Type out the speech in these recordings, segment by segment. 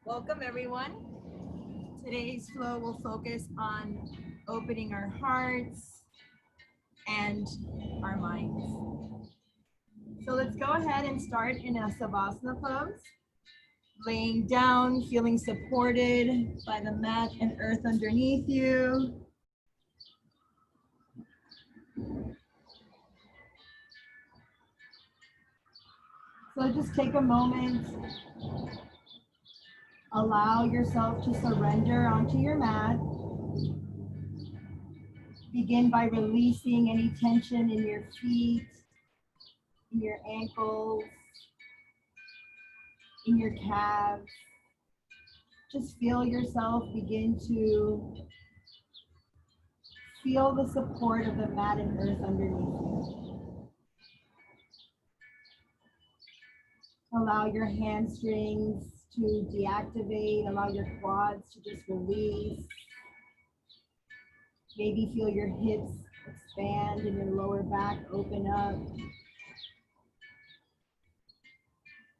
Welcome everyone. Today's flow will focus on opening our hearts and our minds. So let's go ahead and start in a Savasana pose. Laying down, feeling supported by the mat and earth underneath you. So just take a moment. Allow yourself to surrender onto your mat. Begin by releasing any tension in your feet, in your ankles, in your calves. Just feel yourself begin to feel the support of the mat and earth underneath you. Allow your hamstrings to deactivate. Allow your quads to just release. Maybe feel your hips expand and your lower back open up.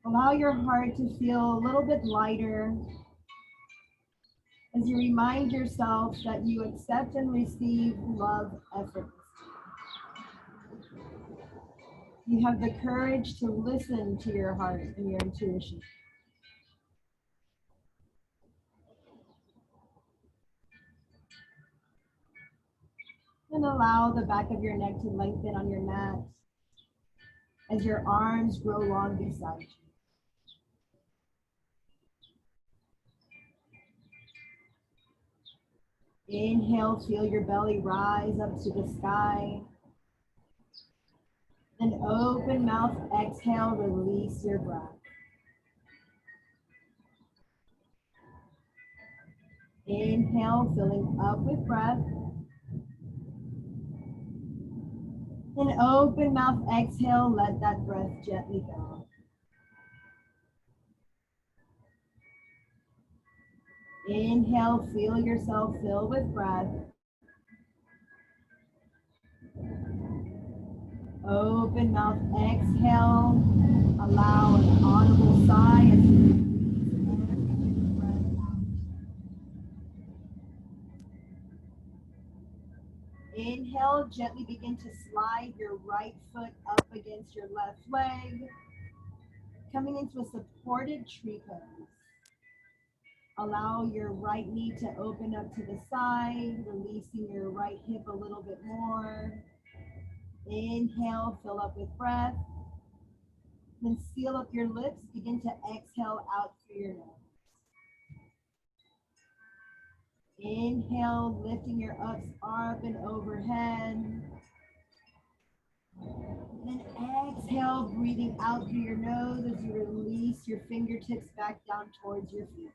Allow your heart to feel a little bit lighter as you remind yourself that you accept and receive love effortlessly. You have the courage to listen to your heart and your intuition. And allow the back of your neck to lengthen on your mat as your arms grow long beside you. Inhale, feel your belly rise up to the sky. Then open mouth, exhale, release your breath. Inhale, filling up with breath. Then open mouth, exhale, let that breath gently go. Inhale, feel yourself fill with breath. Open mouth, exhale. Allow an audible sigh as you release every breath out. Inhale, gently begin to slide your right foot up against your left leg, coming into a supported tree pose. Allow your right knee to open up to the side, releasing your right hip a little bit more. Inhale, fill up with breath. Then seal up your lips, begin to exhale out through your nose. Inhale, lifting your ups up and overhead. Then exhale, breathing out through your nose as you release your fingertips back down towards your feet.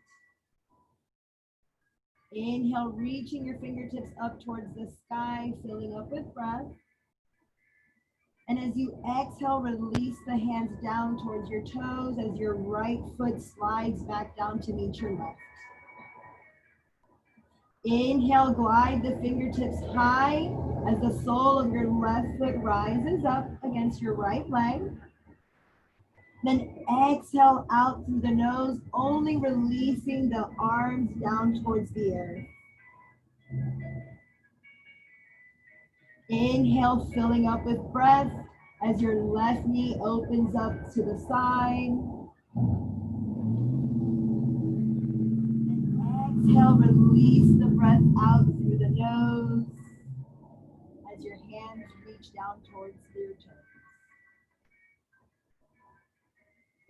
Inhale, reaching your fingertips up towards the sky, filling up with breath. And as you exhale, release the hands down towards your toes as your right foot slides back down to meet your left. Inhale, glide the fingertips high as the sole of your left foot rises up against your right leg. Then exhale out through the nose, only releasing the arms down towards the earth. Inhale, filling up with breath as your left knee opens up to the side. Exhale, release the breath out through the nose as your hands reach down towards your toes.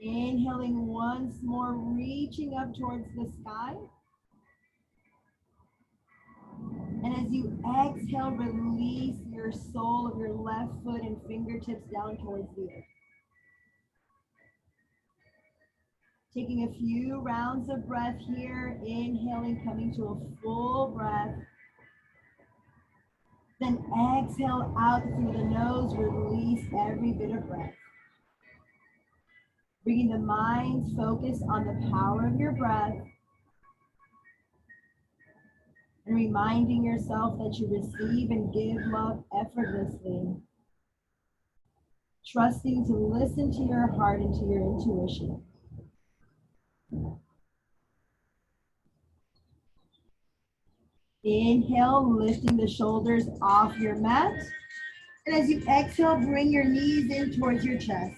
Inhaling once more, reaching up towards the sky. And as you exhale, release your sole of your left foot and fingertips down towards the earth. Taking a few rounds of breath here, inhaling, coming to a full breath. Then exhale out through the nose, release every bit of breath. Bringing the mind's focus on the power of your breath. And reminding yourself that you receive and give love effortlessly. Trusting to listen to your heart and to your intuition. Inhale, lifting the shoulders off your mat. And as you exhale, bring your knees in towards your chest.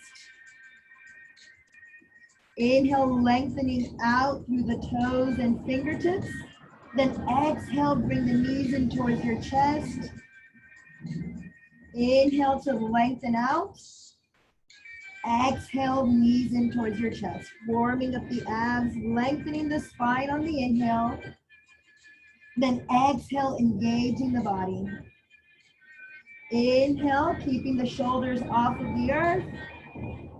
Inhale, lengthening out through the toes and fingertips. Then exhale, bring the knees in towards your chest. Inhale to lengthen out. Exhale, knees in towards your chest. Warming up the abs, lengthening the spine on the inhale. Then exhale, engaging the body. Inhale, keeping the shoulders off of the earth.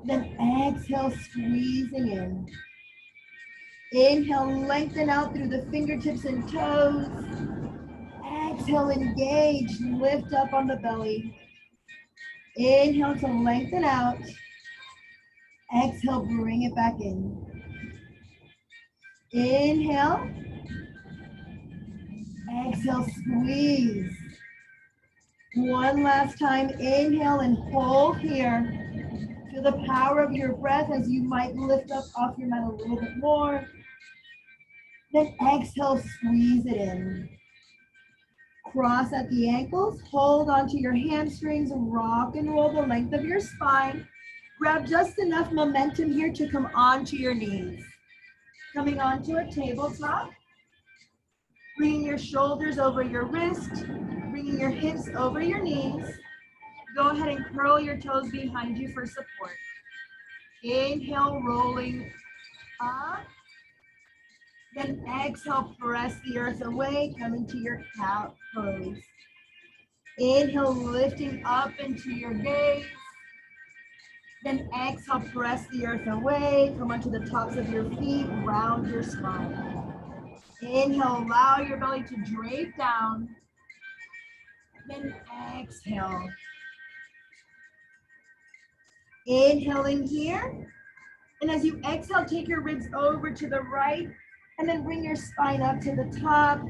Then exhale, squeezing in. Inhale, lengthen out through the fingertips and toes. Exhale, engage, lift up on the belly. Inhale to lengthen out. Exhale, bring it back in. Inhale. Exhale, squeeze. One last time, inhale and hold here. Feel the power of your breath as you might lift up off your mat a little bit more. Then exhale, squeeze it in. Cross at the ankles, hold onto your hamstrings, rock and roll the length of your spine. Grab just enough momentum here to come onto your knees. Coming onto a tabletop. Bringing your shoulders over your wrist, bringing your hips over your knees. Go ahead and curl your toes behind you for support. Inhale, rolling up. Then exhale, press the earth away, come into your cow pose. Inhale, lifting up into your gaze. Then exhale, press the earth away, come onto the tops of your feet, round your spine. Inhale, allow your belly to drape down. Then exhale. Inhaling here. And as you exhale, take your ribs over to the right and then bring your spine up to the top.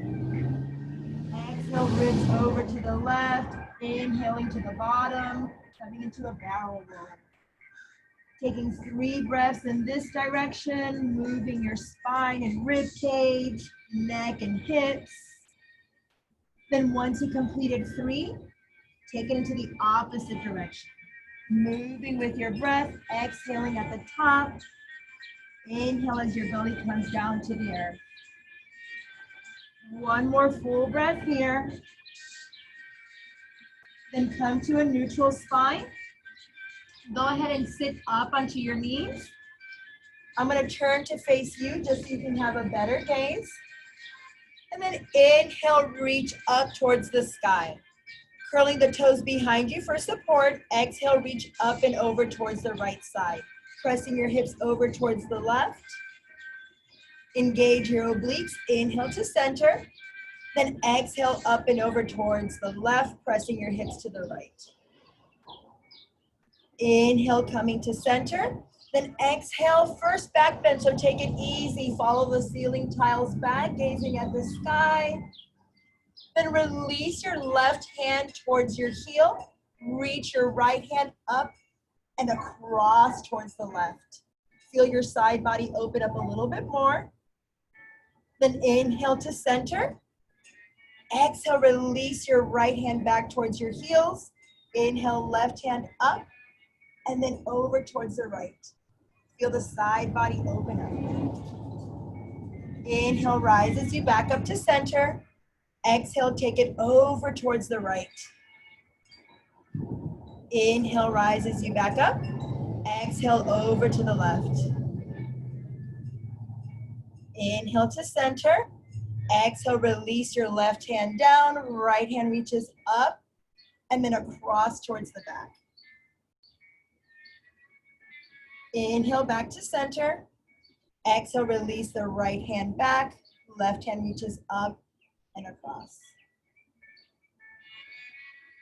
Exhale, ribs over to the left. Inhaling to the bottom, coming into a barrel roll. Taking 3 breaths in this direction, moving your spine and rib cage, neck and hips. Then once you completed 3, take it into the opposite direction. Moving with your breath, exhaling at the top. Inhale as your belly comes down to the earth. One more full breath here. Then come to a neutral spine. Go ahead and sit up onto your knees. I'm going to turn to face you just so you can have a better gaze. And then inhale, reach up towards the sky. Curling the toes behind you for support. Exhale, reach up and over towards the right side. Pressing your hips over towards the left. Engage your obliques. Inhale to center. Then exhale up and over towards the left, pressing your hips to the right. Inhale, coming to center. Then exhale, first back bend, so take it easy. Follow the ceiling tiles back, gazing at the sky. Then release your left hand towards your heel. Reach your right hand up and across towards the left. Feel your side body open up a little bit more. Then inhale to center. Exhale, release your right hand back towards your heels. Inhale, left hand up and then over towards the right. Feel the side body open up. Inhale, rises you back up to center. Exhale, take it over towards the right. Inhale, rises you back up. Exhale, over to the left. Inhale to center. Exhale, release your left hand down. Right hand reaches up and then across towards the back. Inhale, back to center. Exhale, release the right hand back. Left hand reaches up and across.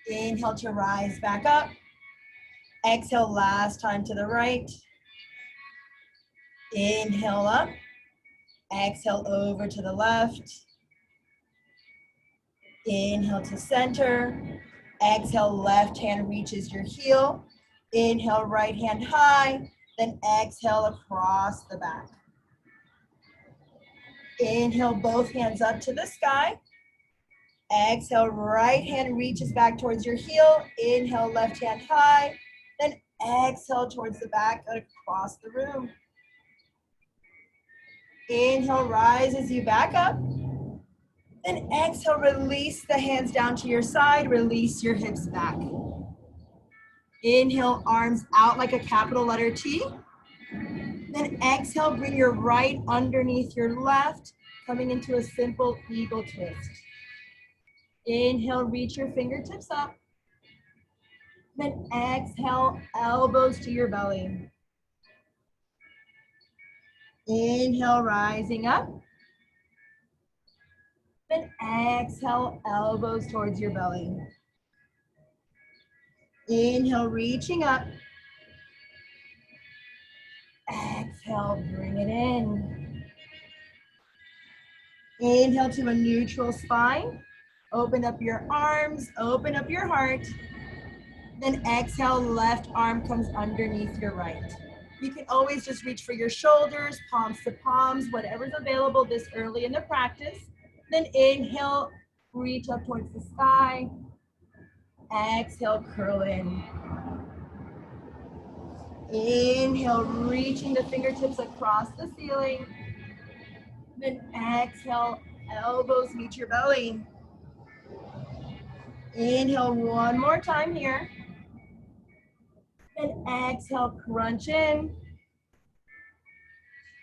Inhale to rise back up. Exhale, last time to the right. Inhale up. Exhale over to the left. Inhale to center. Exhale, left hand reaches your heel. Inhale, right hand high. Then exhale across the back. Inhale, both hands up to the sky. Exhale, right hand reaches back towards your heel. Inhale, left hand high. Then exhale towards the back across the room. Inhale, rises you back up. Then exhale, release the hands down to your side. Release your hips back. Inhale, arms out like a capital letter T. Then exhale, bring your right underneath your left, coming into a simple eagle twist. Inhale, reach your fingertips up. Then exhale, elbows to your belly. Inhale, rising up. Then exhale, elbows towards your belly. Inhale, reaching up. Exhale, bring it in. Inhale to a neutral spine. Open up your arms, open up your heart. Then exhale, left arm comes underneath your right. You can always just reach for your shoulders, palms to palms, whatever's available this early in the practice. Then inhale, reach up towards the sky. Exhale, curl in. Inhale, reaching the fingertips across the ceiling. Then exhale, elbows meet your belly. Inhale one more time here. Then exhale, crunch in.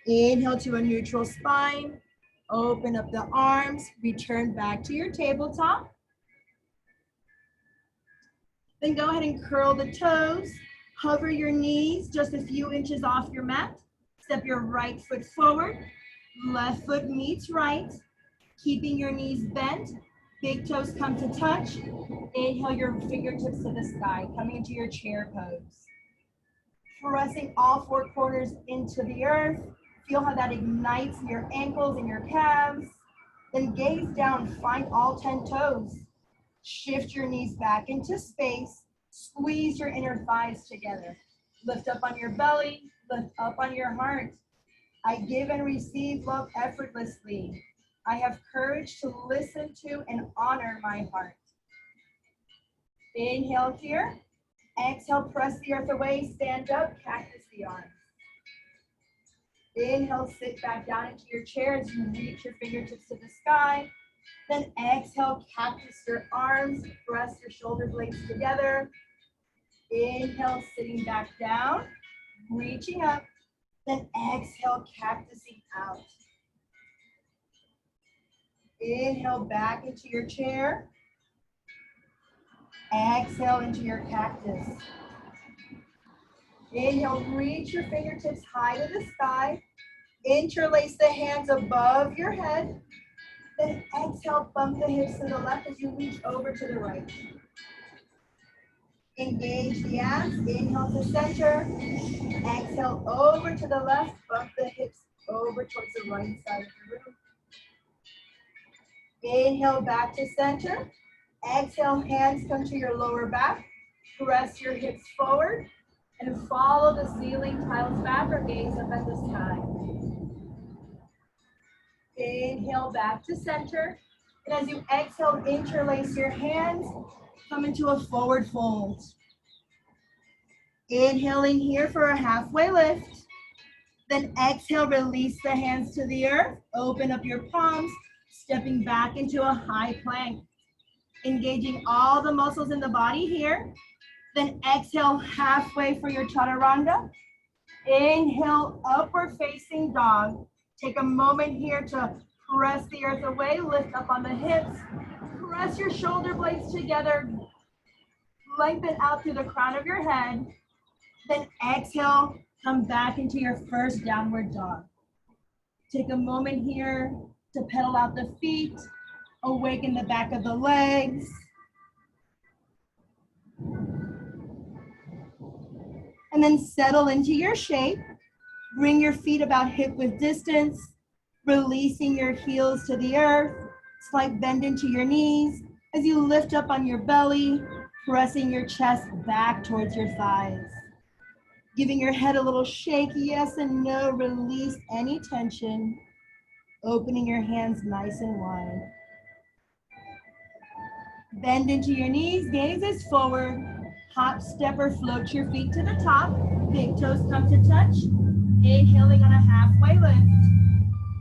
Inhale to a neutral spine. Open up the arms, return back to your tabletop. Then go ahead and curl the toes. Hover your knees just a few inches off your mat. Step your right foot forward. Left foot meets right. Keeping your knees bent. Big toes come to touch. Inhale your fingertips to the sky, coming into your chair pose. Pressing all four corners into the earth. Feel how that ignites your ankles and your calves. Then gaze down, find all 10 toes. Shift your knees back into space. Squeeze your inner thighs together. Lift up on your belly, lift up on your heart. I give and receive love effortlessly. I have courage to listen to and honor my heart. Inhale here. Exhale, press the earth away, stand up, cactus the arms. Inhale, sit back down into your chair as you reach your fingertips to the sky. Then exhale, cactus your arms, press your shoulder blades together. Inhale, sitting back down, reaching up. Then exhale, cactusing out. Inhale, back into your chair. Exhale into your cactus. Inhale, reach your fingertips high to the sky. Interlace the hands above your head. Then exhale, bump the hips to the left as you reach over to the right. Engage the abs. Inhale to center. Exhale over to the left. Bump the hips over towards the right side of the room. Inhale back to center. Exhale, hands come to your lower back. Press your hips forward and follow the ceiling tiles back or gaze up at the sky. Inhale back to center. And as you exhale, interlace your hands. Come into a forward fold. Inhaling here for a halfway lift. Then exhale, release the hands to the earth. Open up your palms, stepping back into a high plank. Engaging all the muscles in the body here. Then exhale halfway for your chaturanga. Inhale, upward facing dog. Take a moment here to press the earth away, lift up on the hips. Press your shoulder blades together. Lengthen out through the crown of your head. Then exhale, come back into your first downward dog. Take a moment here to pedal out the feet. Awaken the back of the legs. And then settle into your shape. Bring your feet about hip width distance, releasing your heels to the earth. Slight bend into your knees as you lift up on your belly, pressing your chest back towards your thighs. Giving your head a little shake, yes and no, release any tension. Opening your hands nice and wide. Bend into your knees, gazes forward. Hop, step, or float your feet to the top. Big toes come to touch. Inhaling on a halfway lift.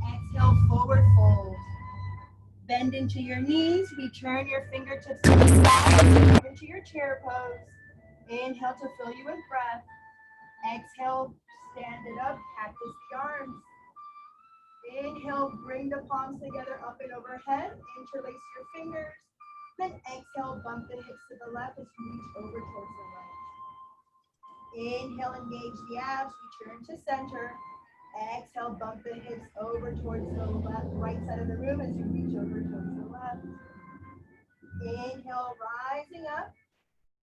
Exhale, forward fold. Bend into your knees, return your fingertips to the sky, into your chair pose. Inhale to fill you with breath. Exhale, stand it up, cactus the arms. Inhale, bring the palms together up and overhead. Interlace your fingers. Then exhale, bump the hips to the left as you reach over towards the right. Inhale, engage the abs, return to center. Exhale, bump the hips over towards the left, right side of the room as you reach over towards the left. Inhale, rising up.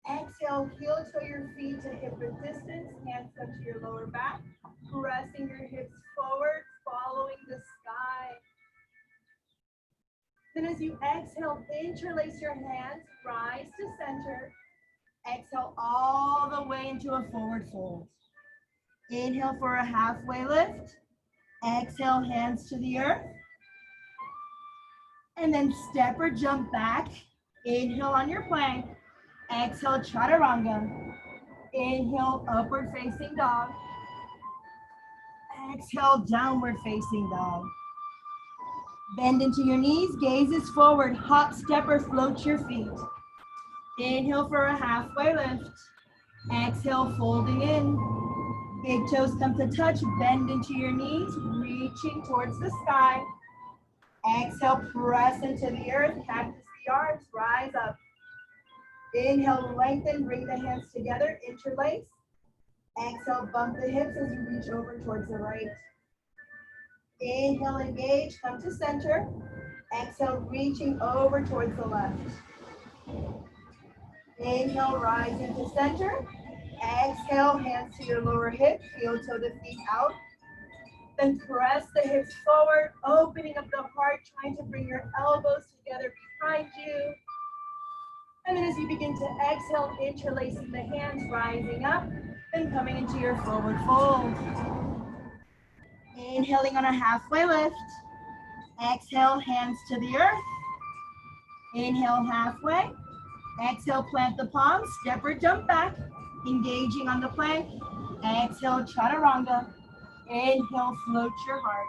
Exhale, heel toe your feet to hip width distance, hands up to your lower back, pressing your hips forward, following the sky. Then as you exhale, interlace your hands, rise to center. Exhale all the way into a forward fold. Inhale for a halfway lift. Exhale, hands to the earth. And then step or jump back. Inhale on your plank. Exhale, chaturanga. Inhale, upward facing dog. Exhale, downward facing dog. Bend into your knees, gazes forward. Hop, step, or float your feet. Inhale for a halfway lift. Exhale, folding in. Big toes come to touch, bend into your knees, reaching towards the sky. Exhale, press into the earth, cactus the arms, rise up. Inhale, lengthen, bring the hands together, interlace. Exhale, bump the hips as you reach over towards the right. Inhale, engage, come to center. Exhale, reaching over towards the left. Inhale, rise into center. Exhale, hands to your lower hip, heel toe the feet out. Then press the hips forward, opening up the heart, trying to bring your elbows together behind you. And then as you begin to exhale, interlacing the hands, rising up, and coming into your forward fold. Inhaling on a halfway lift. Exhale, hands to the earth. Inhale, halfway. Exhale, plant the palms, step or jump back, engaging on the plank. Exhale, chaturanga. Inhale, float your heart.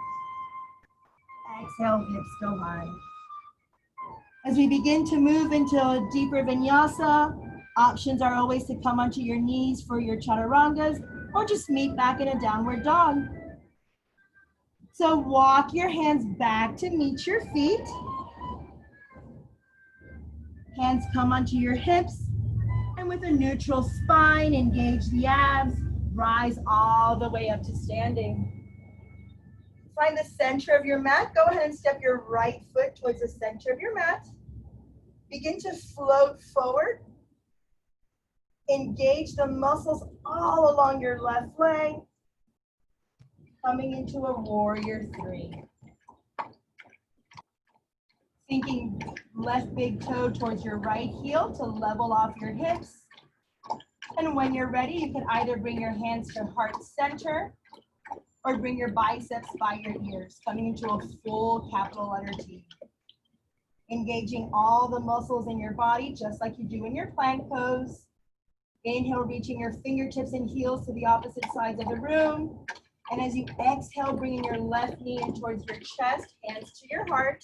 Exhale, hips go high. As we begin to move into a deeper vinyasa, options are always to come onto your knees for your chaturangas or just meet back in a downward dog. So walk your hands back to meet your feet. Hands come onto your hips, and with a neutral spine, engage the abs, rise all the way up to standing. Find the center of your mat. Go ahead and step your right foot towards the center of your mat. Begin to float forward. Engage the muscles all along your left leg. Coming into a warrior three. Sinking left big toe towards your right heel to level off your hips. And when you're ready, you can either bring your hands to heart center or bring your biceps by your ears, coming into a full capital letter T. Engaging all the muscles in your body, just like you do in your plank pose. Inhale, reaching your fingertips and heels to the opposite sides of the room. And as you exhale, bringing your left knee in towards your chest, hands to your heart.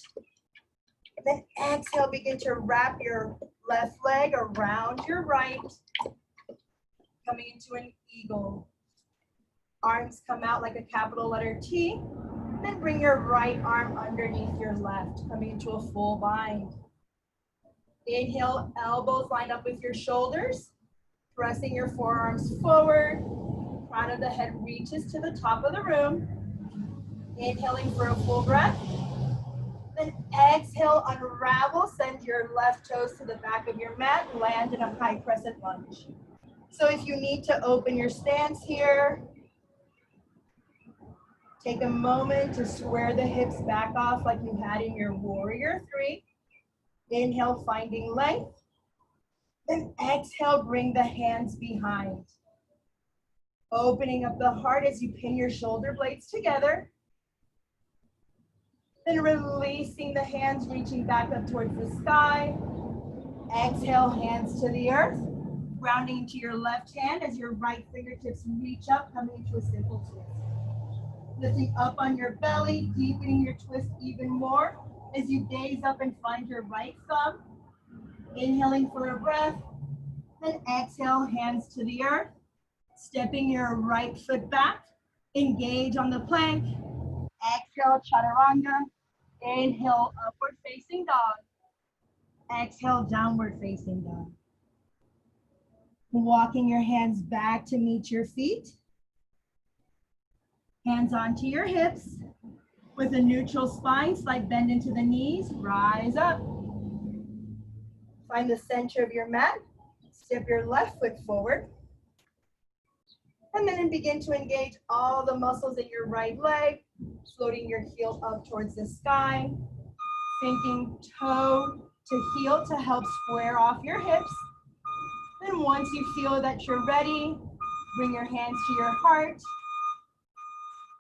And then exhale, begin to wrap your left leg around your right, coming into an eagle. Arms come out like a capital letter T. Then bring your right arm underneath your left, coming into a full bind. Inhale, elbows line up with your shoulders, pressing your forearms forward. Crown of the head reaches to the top of the room. Inhaling for a full breath. Then exhale, unravel, send your left toes to the back of your mat, land in a high crescent lunge. So if you need to open your stance here, take a moment to square the hips back off like you had in your warrior three. Inhale, finding length. Then exhale, bring the hands behind. Opening up the heart as you pin your shoulder blades together. Then releasing the hands, reaching back up towards the sky. Exhale, hands to the earth. Grounding into your left hand as your right fingertips reach up, coming into a simple twist. Lifting up on your belly, deepening your twist even more as you gaze up and find your right thumb. Inhaling for a breath, then exhale, hands to the earth. Stepping your right foot back, engage on the plank. Exhale, chaturanga. Inhale, upward facing dog. Exhale, downward facing dog. Walking your hands back to meet your feet. Hands onto your hips. With a neutral spine, slight bend into the knees, rise up. Find the center of your mat. Step your left foot forward. And then begin to engage all the muscles in your right leg, floating your heel up towards the sky, sinking toe to heel to help square off your hips. Then once you feel that you're ready, bring your hands to your heart.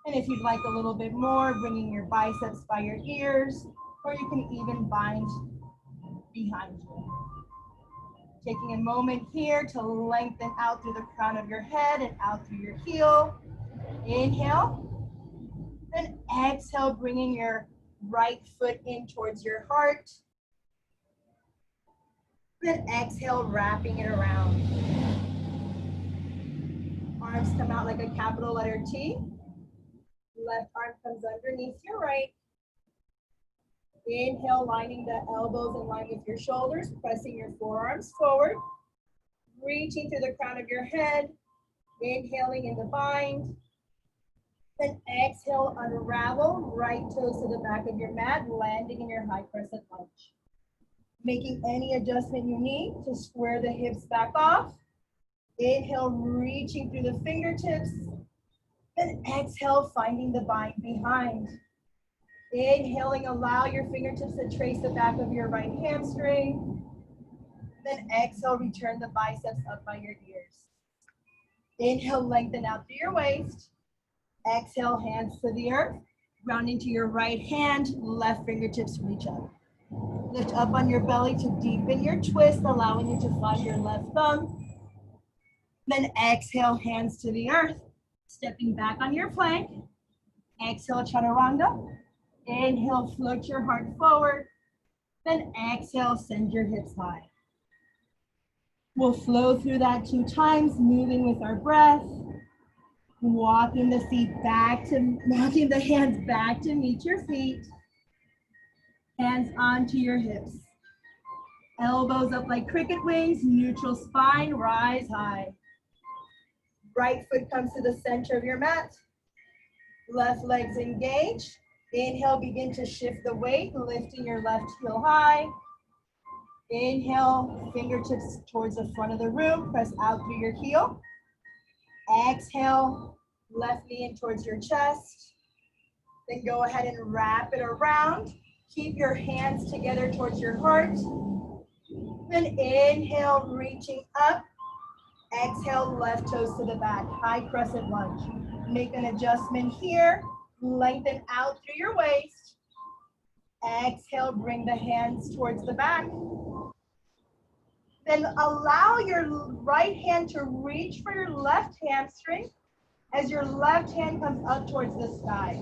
And if you'd like a little bit more, bringing your biceps by your ears, or you can even bind behind you. Taking a moment here to lengthen out through the crown of your head and out through your heel. Inhale. Then exhale, bringing your right foot in towards your heart. Then exhale, wrapping it around. Arms come out like a capital letter T. Left arm comes underneath your right. Inhale, lining the elbows in line with your shoulders, pressing your forearms forward. Reaching through the crown of your head. Inhaling in the bind. Then exhale, unravel, right toes to the back of your mat, landing in your high crescent lunge. Making any adjustment you need to square the hips back off. Inhale, reaching through the fingertips. Then exhale, finding the bind behind. Inhaling, allow your fingertips to trace the back of your right hamstring. Then exhale, return the biceps up by your ears. Inhale, lengthen out through your waist. Exhale, hands to the earth. Grounding to your right hand, left fingertips reach up. Lift up on your belly to deepen your twist, allowing you to find your left thumb. Then exhale, hands to the earth. Stepping back on your plank. Exhale, chaturanga. Inhale, float your heart forward. Then exhale, send your hips high. We'll flow through that 2 times, moving with our breath. Walking the hands back to meet your feet. Hands onto your hips. Elbows up like cricket wings, neutral spine, rise high. Right foot comes to the center of your mat. Left legs engage. Inhale, begin to shift the weight, lifting your left heel high. Inhale, fingertips towards the front of the room, press out through your heel. Exhale, left knee in towards your chest. Then go ahead and wrap it around. Keep your hands together towards your heart. Then inhale, reaching up. Exhale, left toes to the back, high crescent lunge. Make an adjustment here. Lengthen out through your waist. Exhale, bring the hands towards the back. Then allow your right hand to reach for your left hamstring as your left hand comes up towards the sky.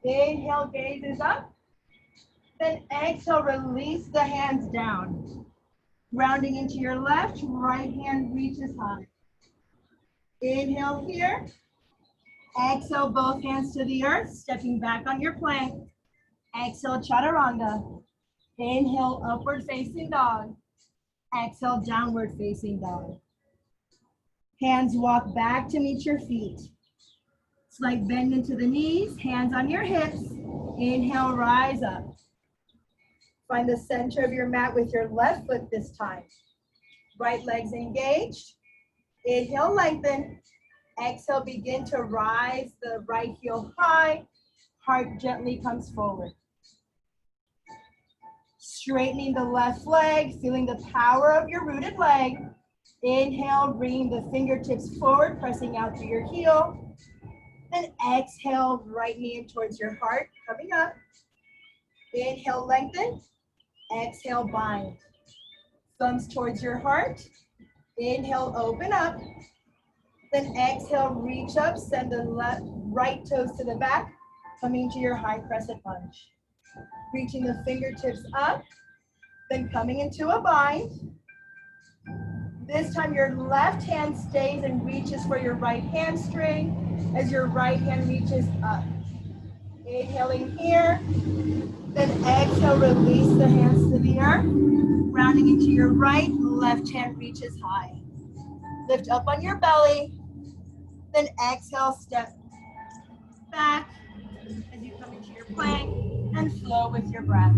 Inhale, gaze is up. Then exhale, release the hands down. Rounding into your left, right hand reaches high. Inhale here. Exhale, both hands to the earth, stepping back on your plank. Exhale, chaturanga. Inhale, upward facing dog. Exhale, downward facing dog. Hands walk back to meet your feet. Slight bend into the knees, hands on your hips. Inhale, rise up. Find the center of your mat with your left foot this time. Right legs engaged. Inhale, lengthen. Exhale, begin to rise the right heel high. Heart gently comes forward. Straightening the left leg, feeling the power of your rooted leg. Inhale, bringing the fingertips forward, pressing out through your heel. Then exhale, right knee in towards your heart, coming up. Inhale, lengthen. Exhale, bind. thumbs towards your heart. Inhale, open up. Then exhale, reach up, send the right toes to the back, coming to your high crescent lunge. Reaching the fingertips up, then coming into a bind. This time your left hand stays and reaches for your right hamstring as your right hand reaches up. Inhaling here, then exhale, release the hands to the earth. Rounding into your right, left hand reaches high. Lift up on your belly, then exhale, step back as you come into your plank and flow with your breath.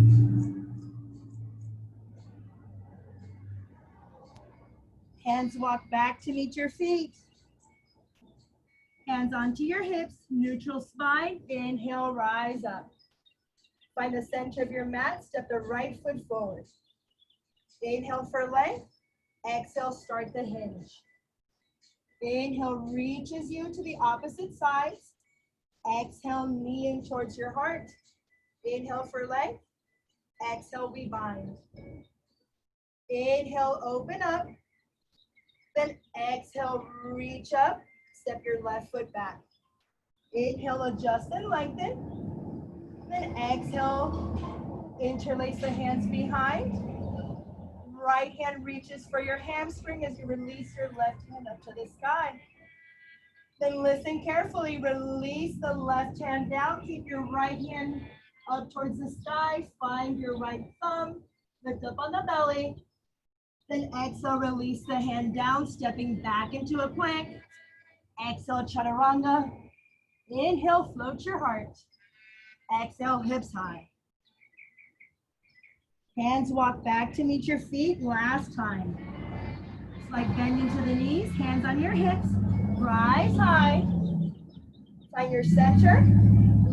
Hands walk back to meet your feet. Hands onto your hips, neutral spine. Inhale, rise up. Find the center of your mat, step the right foot forward. Inhale for length. Exhale, start the hinge. Inhale, reaches you to the opposite sides. Exhale, knee in towards your heart. Inhale for length. Exhale, we bind. Inhale, open up. Then exhale, reach up. Step your left foot back. Inhale, adjust and lengthen. Then exhale, interlace the hands behind. Right hand reaches for your hamstring as you release your left hand up to the sky. Then listen carefully, release the left hand down, keep your right hand up towards the sky, find your right thumb, lift up on the belly, then exhale, release the hand down, stepping back into a plank. Exhale, chaturanga. Inhale, float your heart. Exhale, hips high. Hands walk back to meet your feet, last time. It's like bend into the knees, hands on your hips, rise high. Find your center,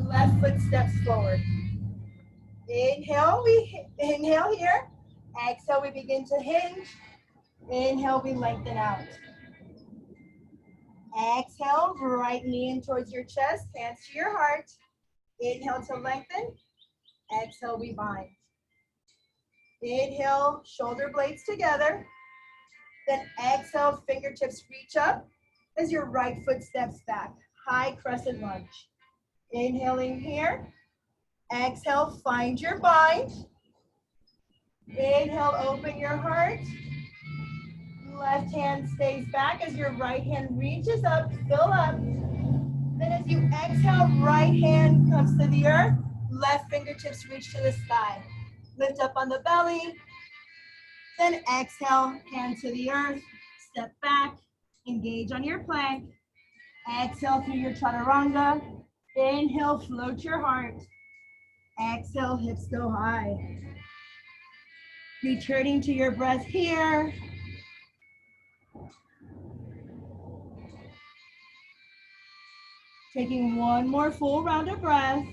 left foot steps forward. Inhale, we inhale here. Exhale, we begin to hinge. Inhale, we lengthen out. Exhale, right knee in towards your chest, hands to your heart. Inhale to lengthen. Exhale, we bind. Inhale, shoulder blades together. Then exhale, fingertips reach up as your right foot steps back. High crescent lunge. Inhaling here. Exhale, find your bind. Inhale, open your heart. Left hand stays back as your right hand reaches up, fill up. Then as you exhale, right hand comes to the earth. Left fingertips reach to the sky. Lift up on the belly. Then exhale, hand to the earth. Step back, engage on your plank. Exhale through your chaturanga. Inhale, float your heart. Exhale, hips go high. Returning to your breath here. Taking one more full round of breath.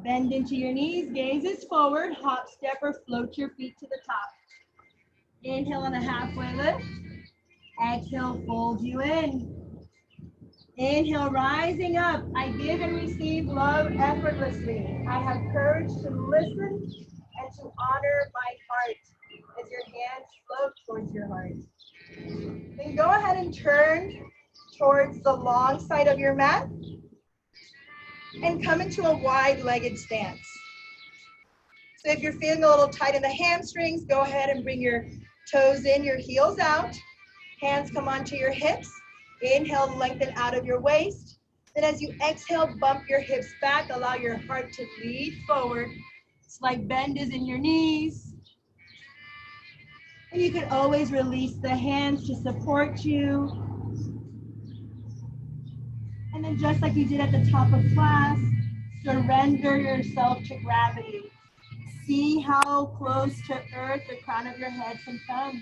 Bend into your knees, gazes forward, hop, step, or float your feet to the top. Inhale on a halfway lift. Exhale, fold you in. Inhale, rising up. I give and receive love effortlessly. I have courage to listen and to honor my heart as your hands float towards your heart. Then go ahead and turn towards the long side of your mat and come into a wide-legged stance. So if you're feeling a little tight in the hamstrings, go ahead and bring your toes in, your heels out. Hands come onto your hips. Inhale, lengthen out of your waist. Then as you exhale, bump your hips back. Allow your heart to lead forward. Slight bend is in your knees. And you can always release the hands to support you. And then just like you did at the top of class, surrender yourself to gravity. See how close to earth the crown of your head can come.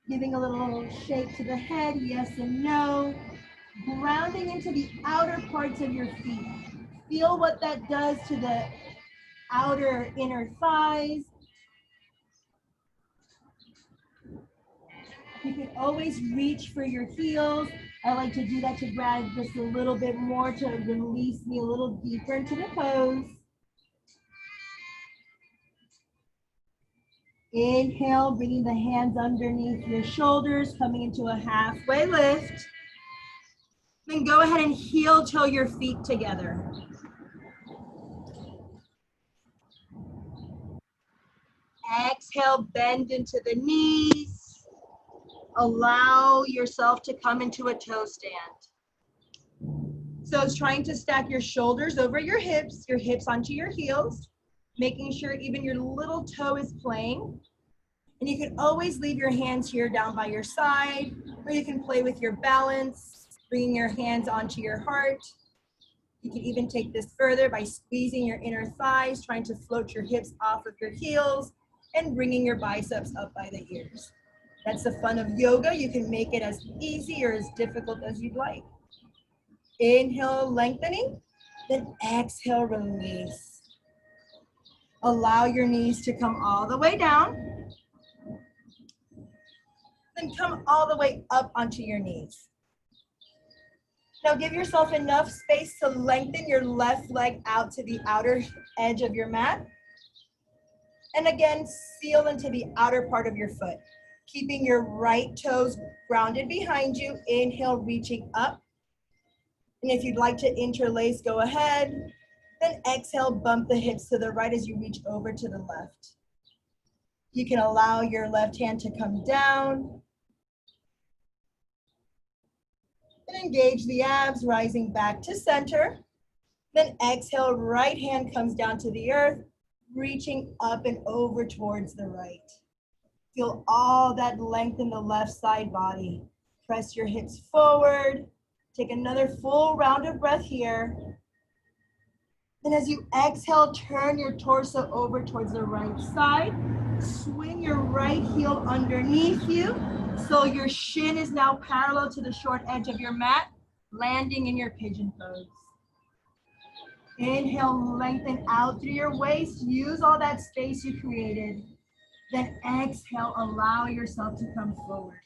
Giving a little shake to the head, yes and no. Grounding into the outer parts of your feet. Feel what that does to the outer inner thighs. You can always reach for your heels. I like to do that to grab just a little bit more to release me a little deeper into the pose. Inhale, bringing the hands underneath your shoulders, coming into a halfway lift. Then go ahead and heel toe your feet together. Exhale, bend into the knees. Allow yourself to come into a toe stand. So it's trying to stack your shoulders over your hips onto your heels, making sure even your little toe is playing. And you can always leave your hands here down by your side, or you can play with your balance, bringing your hands onto your heart. You can even take this further by squeezing your inner thighs, trying to float your hips off of your heels, and bringing your biceps up by the ears. That's the fun of yoga. You can make it as easy or as difficult as you'd like. Inhale, lengthening, then exhale, release. Allow your knees to come all the way down. Then come all the way up onto your knees. Now give yourself enough space to lengthen your left leg out to the outer edge of your mat. And again, seal into the outer part of your foot, keeping your right toes grounded behind you. Inhale, reaching up. And if you'd like to interlace, go ahead. Then exhale, bump the hips to the right as you reach over to the left. You can allow your left hand to come down. And engage the abs, rising back to center. Then exhale, right hand comes down to the earth, reaching up and over towards the right. Feel all that length in the left side body. Press your hips forward. Take another full round of breath here. And as you exhale, turn your torso over towards the right side. Swing your right heel underneath you. So your shin is now parallel to the short edge of your mat, landing in your pigeon pose. Inhale, lengthen out through your waist. Use all that space you created. Then exhale, allow yourself to come forward.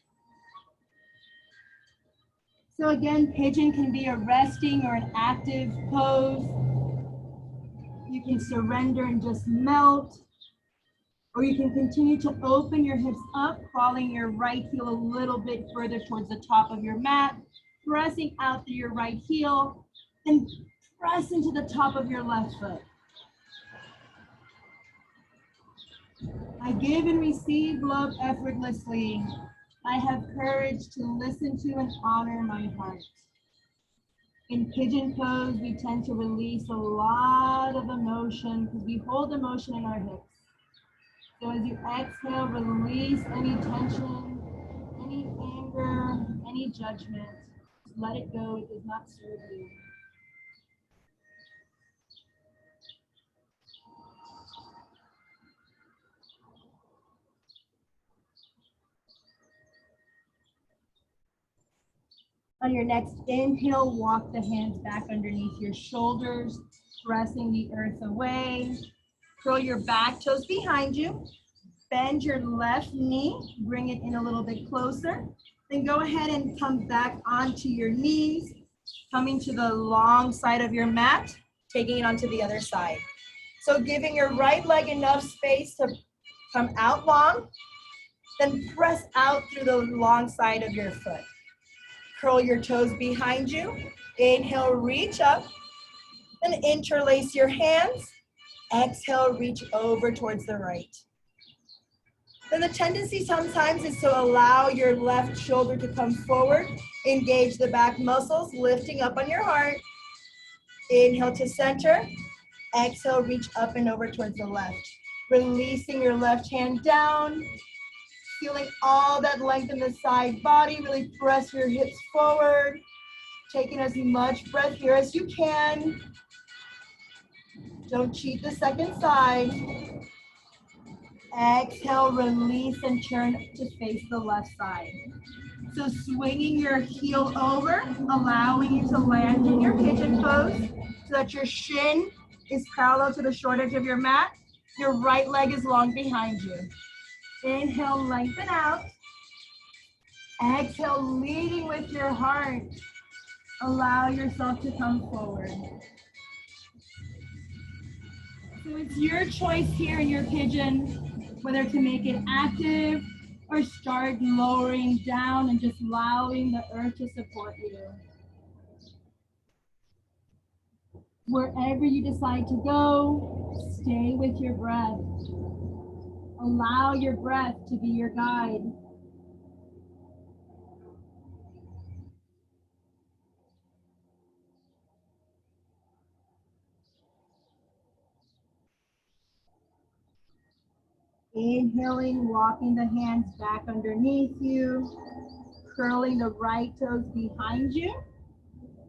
So again, pigeon can be a resting or an active pose. You can surrender and just melt. Or you can continue to open your hips up, crawling your right heel a little bit further towards the top of your mat, pressing out through your right heel, and press into the top of your left foot. I give and receive love effortlessly. I have courage to listen to and honor my heart. In pigeon pose, we tend to release a lot of emotion because we hold emotion in our hips. So as you exhale, release any tension, any anger, any judgment. Let it go. It does not serve you. On your next inhale, walk the hands back underneath your shoulders, pressing the earth away. Curl your back toes behind you. Bend your left knee, bring it in a little bit closer. Then go ahead and come back onto your knees, coming to the long side of your mat, taking it onto the other side. So giving your right leg enough space to come out long, then press out through the long side of your foot. Curl your toes behind you. Inhale, reach up, and interlace your hands. Exhale, reach over towards the right. Then the tendency sometimes is to allow your left shoulder to come forward. Engage the back muscles, lifting up on your heart. Inhale to center. Exhale, reach up and over towards the left. Releasing your left hand down. Feeling all that length in the side body. Really press your hips forward. Taking as much breath here as you can. Don't cheat the second side. Exhale, release, and turn to face the left side. So swinging your heel over, allowing you to land in your pigeon pose so that your shin is parallel to the short edge of your mat. Your right leg is long behind you. Inhale, lengthen out. Exhale, leading with your heart. Allow yourself to come forward. So it's your choice here in your pigeon, whether to make it active or start lowering down and just allowing the earth to support you. Wherever you decide to go, stay with your breath. Allow your breath to be your guide. Inhaling, walking the hands back underneath you, curling the right toes behind you.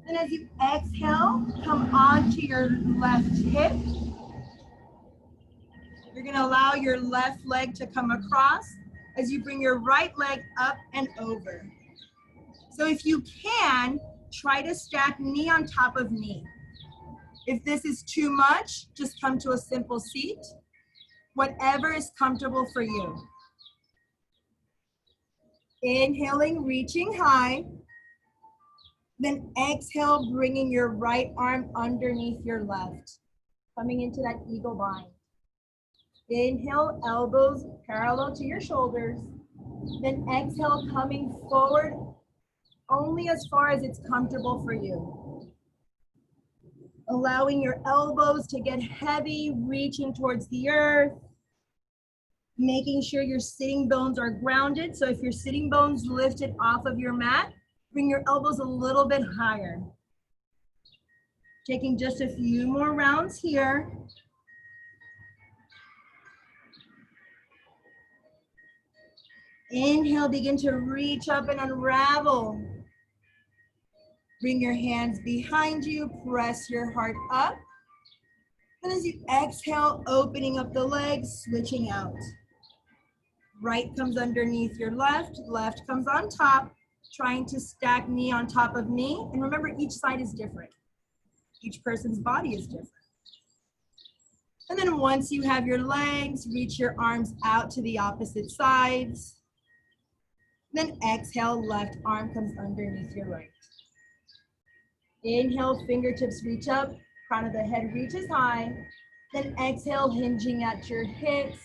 And as you exhale, come onto your left hip. You're gonna allow your left leg to come across as you bring your right leg up and over. So if you can, try to stack knee on top of knee. If this is too much, just come to a simple seat. Whatever is comfortable for you. Inhaling, reaching high. Then exhale, bringing your right arm underneath your left. Coming into that eagle bind. Inhale, elbows parallel to your shoulders. Then exhale, coming forward only as far as it's comfortable for you. Allowing your elbows to get heavy, reaching towards the earth. Making sure your sitting bones are grounded. So if your sitting bones lifted off of your mat, bring your elbows a little bit higher. Taking just a few more rounds here. Inhale, begin to reach up and unravel. Bring your hands behind you, press your heart up. And as you exhale, opening up the legs, switching out. Right comes underneath your left, left comes on top, trying to stack knee on top of knee. And remember, each side is different. Each person's body is different. And then once you have your legs, reach your arms out to the opposite sides. Then exhale, left arm comes underneath your right. Inhale, fingertips reach up, crown of the head reaches high. Then exhale, hinging at your hips,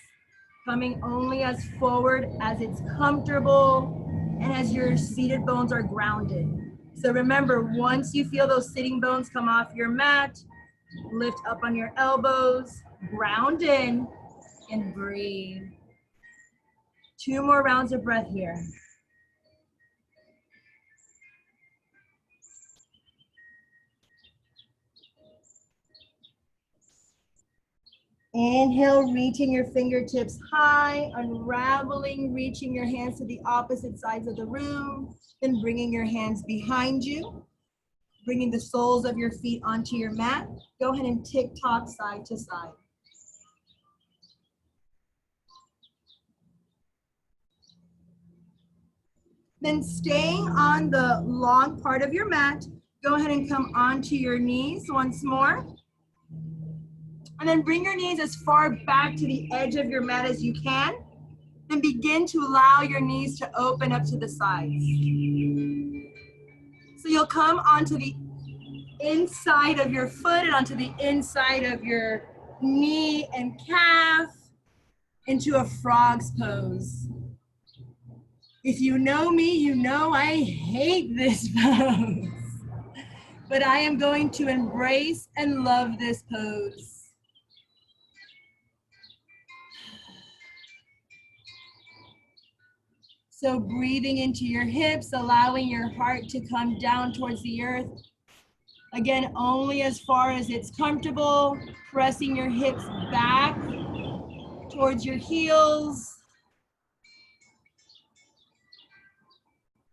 coming only as forward as it's comfortable and as your seated bones are grounded. So remember, once you feel those sitting bones come off your mat, lift up on your elbows, ground in, and breathe. 2 more rounds of breath here. Inhale, reaching your fingertips high, unraveling, reaching your hands to the opposite sides of the room, then bringing your hands behind you, bringing the soles of your feet onto your mat. Go ahead and tick-tock side to side. Then staying on the long part of your mat, go ahead and come onto your knees once more. And then bring your knees as far back to the edge of your mat as you can. And begin to allow your knees to open up to the sides. So you'll come onto the inside of your foot and onto the inside of your knee and calf into a frog's pose. If you know me, you know I hate this pose. But I am going to embrace and love this pose. So breathing into your hips, allowing your heart to come down towards the earth. Again, only as far as it's comfortable, pressing your hips back towards your heels.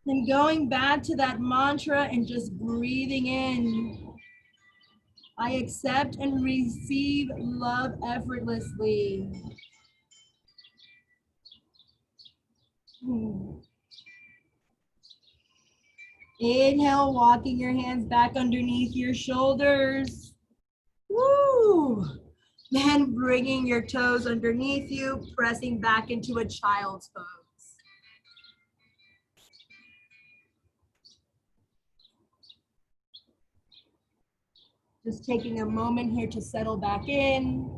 Then going back to that mantra and just breathing in. I accept and receive love effortlessly. Inhale, walking your hands back underneath your shoulders. Woo! Then bringing your toes underneath you, pressing back into a child's pose. Just taking a moment here to settle back in.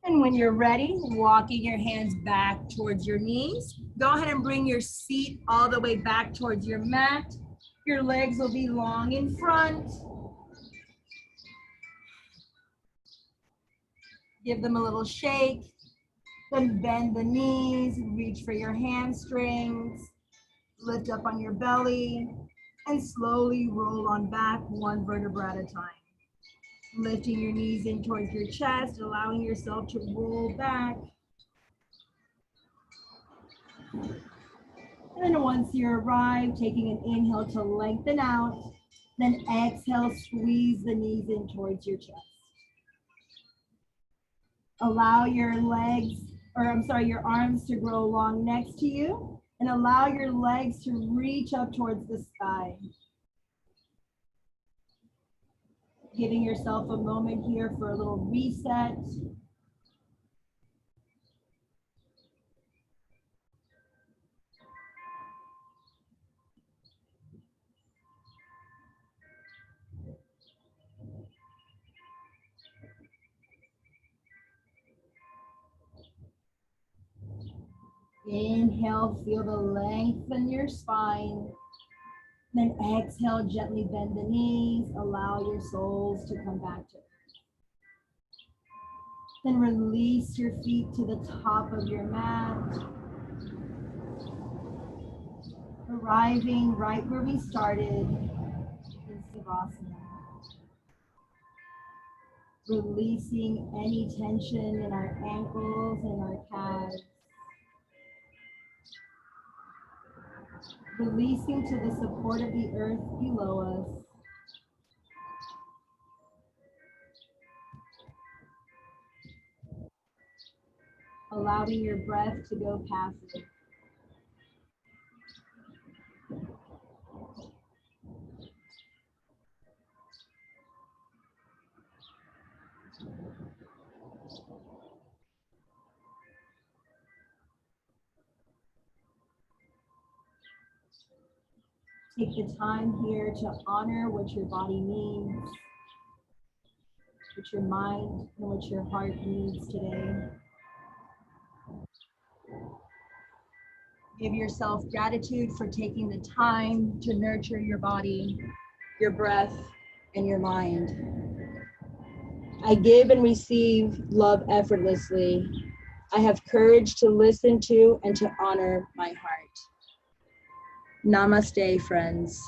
And when you're ready, walking your hands back towards your knees. Go ahead and bring your seat all the way back towards your mat. Your legs will be long in front. Give them a little shake. Then bend the knees, reach for your hamstrings. Lift up on your belly and slowly roll on back one vertebra at a time. Lifting your knees in towards your chest, allowing yourself to roll back. And then once you arrive, taking an inhale to lengthen out, then exhale, squeeze the knees in towards your chest. Allow your your arms to grow long next to you, and allow your legs to reach up towards the sky. Giving yourself a moment here for a little reset. Inhale, feel the length in your spine. Then exhale, gently bend the knees. Allow your soles to come back to earth. Then release your feet to the top of your mat. Arriving right where we started in Savasana. Releasing any tension in our ankles and our calves. Releasing to the support of the earth below us. Allowing your breath to go passive. Take the time here to honor what your body needs, what your mind and what your heart needs today. Give yourself gratitude for taking the time to nurture your body, your breath, and your mind. I give and receive love effortlessly. I have courage to listen to and to honor my heart. Namaste, friends.